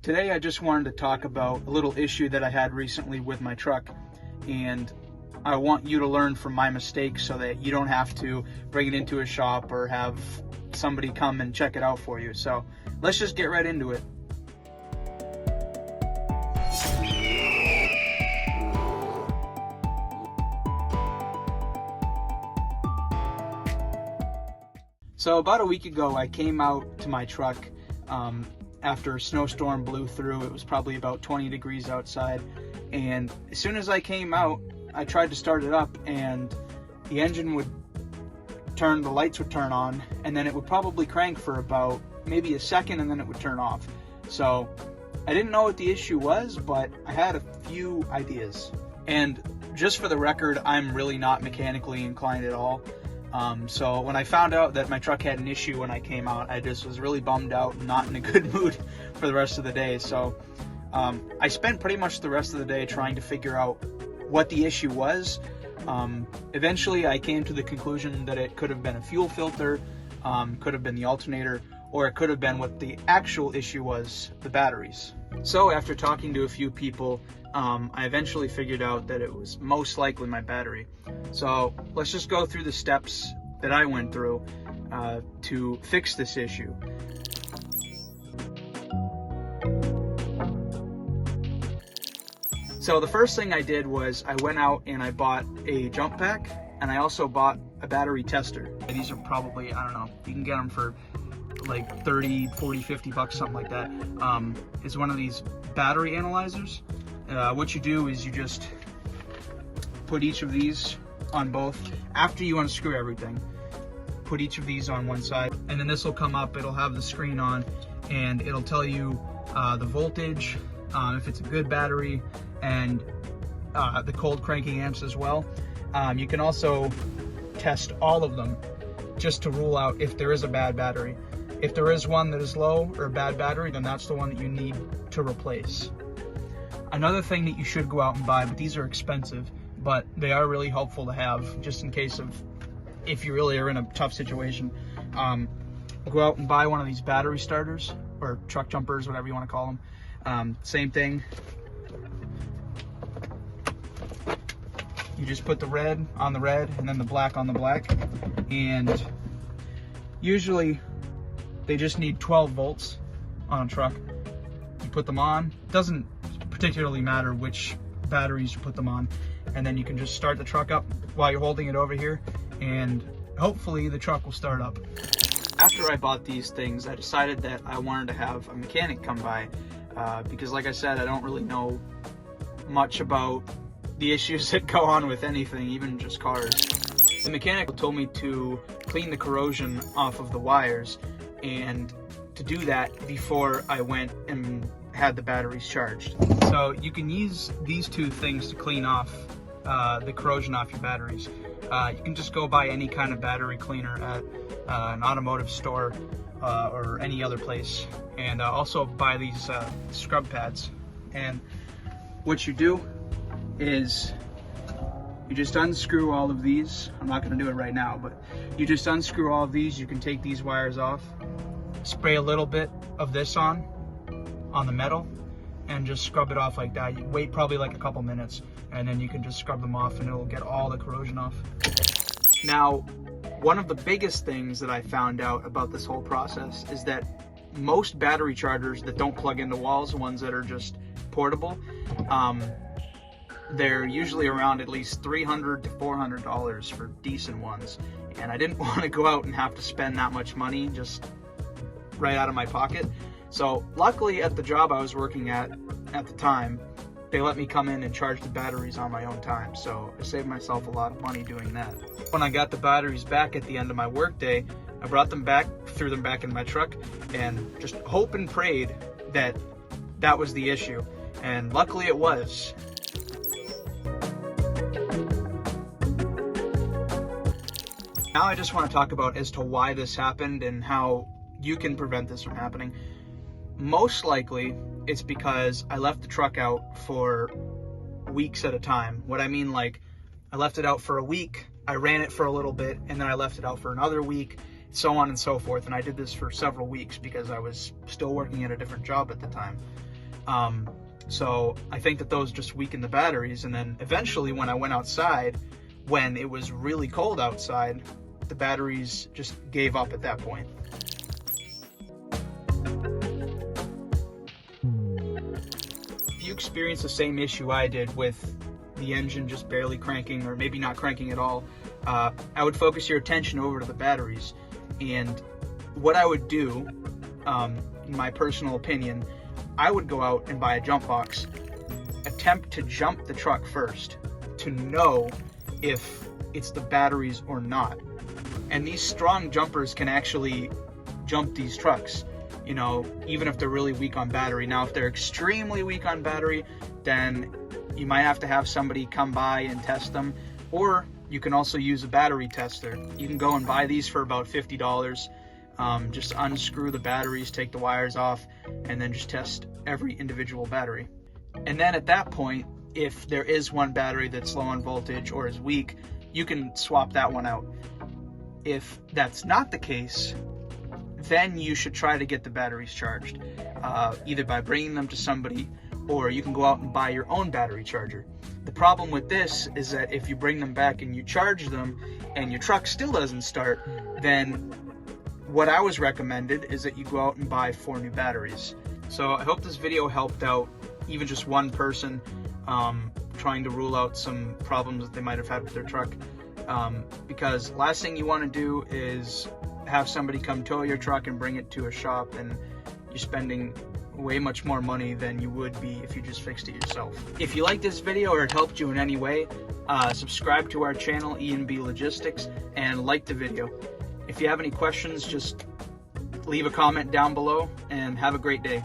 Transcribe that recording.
Today I just wanted to talk about a little issue that I had recently with my truck, and I want you to learn from my mistakes so that you don't have to bring it into a shop or have somebody come and check it out for you. So let's just get right into it. So about a week ago, I came out to my truck after a snowstorm blew through. It was probably about 20 degrees outside, and as soon as I came out, I tried to start it up, and the engine would turn, the lights would turn on, and then it would probably crank for about maybe a second, and then it would turn off. So I didn't know what the issue was, but I had a few ideas. And just for the record, I'm really not mechanically inclined at all. So when I found out that my truck had an issue when I came out, I just was really bummed out and not in a good mood for the rest of the day. So I spent pretty much the rest of the day trying to figure out what the issue was. Eventually I came to the conclusion that it could have been a fuel filter, could have been the alternator, or it could have been what the actual issue was, the batteries. So after talking to a few people, I eventually figured out that it was most likely my battery. So let's just go through the steps that I went through to fix this issue. So the first thing I did was I went out and I bought a jump pack, and I also bought a battery tester. These are probably, I don't know, you can get them for like 30, 40, 50 bucks, something like that. It's one of these battery analyzers. What you do is you just put each of these on both. After you unscrew everything, put each of these on one side, and then this will come up. It'll have the screen on, and it'll tell you the voltage, if it's a good battery, and the cold cranking amps as well. You can also test all of them just to rule out if there is a bad battery. If there is one that is low or a bad battery, then that's the one that you need to replace. Another thing that you should go out and buy, but these are expensive, but they are really helpful to have just in case of, if you really are in a tough situation, go out and buy one of these battery starters or truck jumpers, whatever you want to call them. Same thing. You just put the red on the red and then the black on the black, and usually they just need 12 volts on a truck. You put them on. It doesn't particularly matter which batteries you put them on, and then you can just start the truck up while you're holding it over here, and hopefully the truck will start up. After I bought these things, I decided that I wanted to have a mechanic come by because, like I said, I don't really know much about the issues that go on with anything, even just cars. The mechanic told me to clean the corrosion off of the wires, and to do that before I went and had the batteries charged. So you can use these two things to clean off the corrosion off your batteries. You can just go buy any kind of battery cleaner at an automotive store or any other place, and also buy these scrub pads. And what you do is you just unscrew all of these. I'm not going to do it right now, but you just unscrew all of these. You can take these wires off, spray a little bit of this on the metal, and just scrub it off like that. You wait probably like a couple minutes, and then you can just scrub them off, and it'll get all the corrosion off. Now, one of the biggest things that I found out about this whole process is that most battery chargers that don't plug into walls, ones that are just portable, they're usually around at least $300 to $400 for decent ones, and I didn't want to go out and have to spend that much money just right out of my pocket. So luckily at the job I was working at the time, they let me come in and charge the batteries on my own time, so I saved myself a lot of money doing that. When I got the batteries back at the end of my workday, I brought them back, threw them back in my truck, and just hope and prayed that that was the issue, and luckily it was. Now I just want to talk about as to why this happened and how you can prevent this from happening. Most likely it's because I left the truck out for weeks at a time. What I mean, like, I left it out for a week, I ran it for a little bit, and then I left it out for another week, so on and so forth. And I did this for several weeks because I was still working at a different job at the time. So I think that those just weakened the batteries. And then eventually when I went outside, when it was really cold outside, the batteries just gave up at that point. If you experience the same issue I did with the engine just barely cranking, or maybe not cranking at all, I would focus your attention over to the batteries. And what I would do, in my personal opinion, I would go out and buy a jump box, attempt to jump the truck first to know if it's the batteries or not. And these strong jumpers can actually jump these trucks, you know, even if they're really weak on battery. Now, if they're extremely weak on battery, then you might have to have somebody come by and test them, or you can also use a battery tester. You can go and buy these for about $50. Just unscrew the batteries, take the wires off, and then just test every individual battery. And then at that point, if there is one battery that's low on voltage or is weak, you can swap that one out. If that's not the case, then you should try to get the batteries charged, either by bringing them to somebody, or you can go out and buy your own battery charger. The problem with this is that if you bring them back and you charge them and your truck still doesn't start, then what I was recommended is that you go out and buy 4 new batteries. So I hope this video helped out even just one person trying to rule out some problems that they might have had with their truck. Because last thing you want to do is have somebody come tow your truck and bring it to a shop, and you're spending way much more money than you would be if you just fixed it yourself. If you liked this video or it helped you in any way, subscribe to our channel, E&B Logistics, and like the video. If you have any questions, just leave a comment down below, and have a great day.